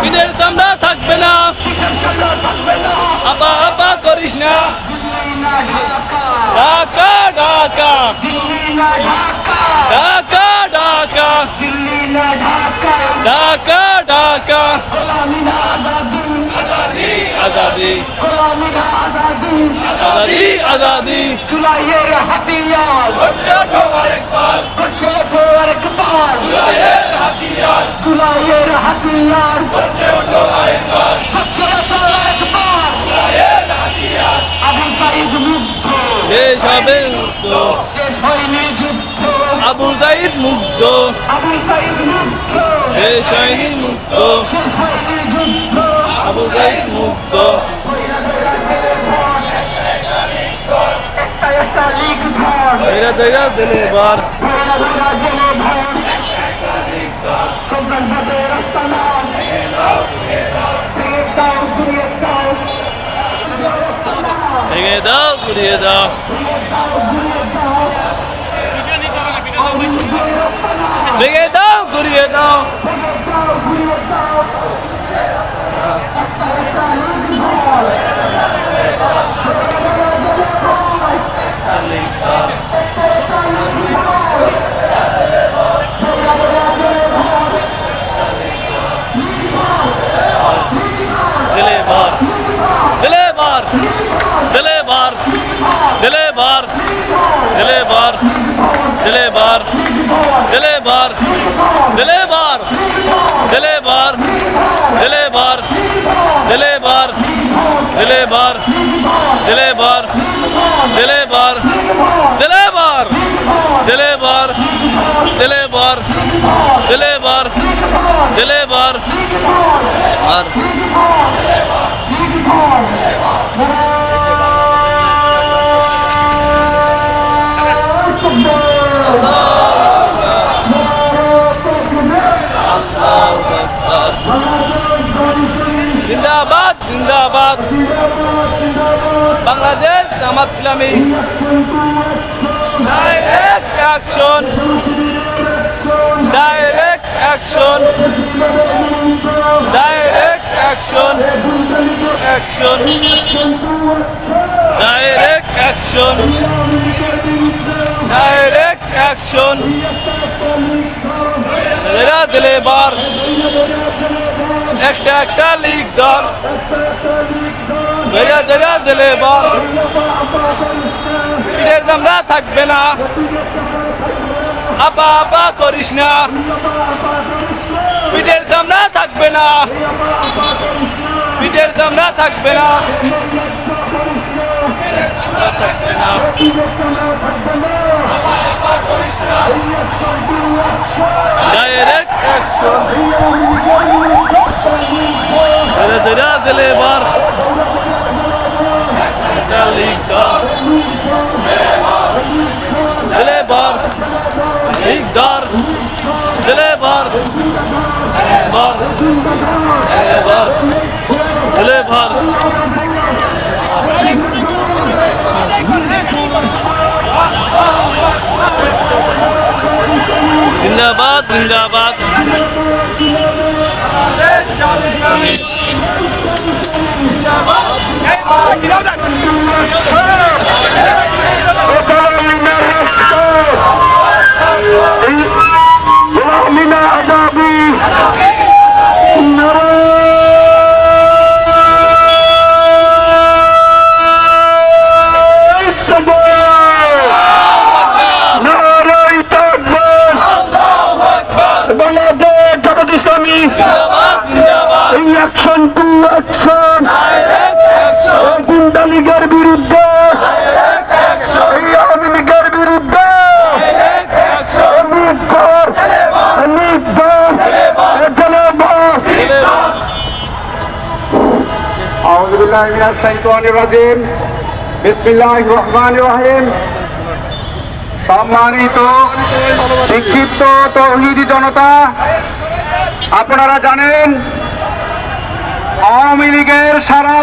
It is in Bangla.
পিঠের চামড়া থাকবে না, আপা আপা করিস না। ঢাকা ঢাকা ঢাকা ঢাকা ঢাকা ঢাকা আজাদি আজাদি আজাদি জুলাইয়ের হাতিয়ার জুলাইয়ের হাতিয়ার আবু সাইদ মুগ্ধ শেষ হবে মুগ্ধ, শেষ হয়নি যুদ্ধ আবু সাইদ মুগ্ধ, আবু সাইদ মুগ্ধ শেষ হয়নি মুগ্ধ, শেষ হয়নি যুদ্ধ আবু সাইদ মুগ্ধ। একটা একটা লিগ ধর ধৈরা ধৈরা দিলে এবার ধরা ধরা জেনে ধর সন্ত্রাস ভাবে রাস্তা নাম ভেঙে দাও ঘুরিয়ে দাও ভেঙে দাও ঘুরিয়ে দাও। ভেঙে দাও ঘুরিয়ে দাও। দিলে বার দিলে বার দিলে বার দিলে বার দিলে বার দিলে বার দিলে বার দিলে বার দিলে বার দিলে বার দিলে বার দিলে বার দিলে বার দিলে বার দিলে বার দিলে বার দিলে বার দিলে বার দিলে বার আর জিন্দাবাদ জিন্দাবাদ Bangladesh Jamaat Islami direct action direct action direct action action direct action direct action দিলে বার একটা একটা লিগ দল ধৈরা ধৈরা দিলে বার পিঠের চামড়া থাকবে না, আপা আপা করিস না। পিঠের চামড়া থাকবে না, পিঠের চামড়া থাকবে না, থাকবে না। ডাইরেক্ট অ্যাকশন ধরে ধরে দিলে বার দিলে বার লিগদার দিলে বার বার বার দিলে বার জিন্দাবাদ জিন্দাবাদ অ্যাকশন টু অ্যাকশন গুন্ডা লীগের বিরুদ্ধে এই আওয়ামী লীগের বিরুদ্ধে সম্মানিত বিক্ষিপ্ত তৌহিদি জনতা, আপনারা জানেন আওয়ামী লীগের সারা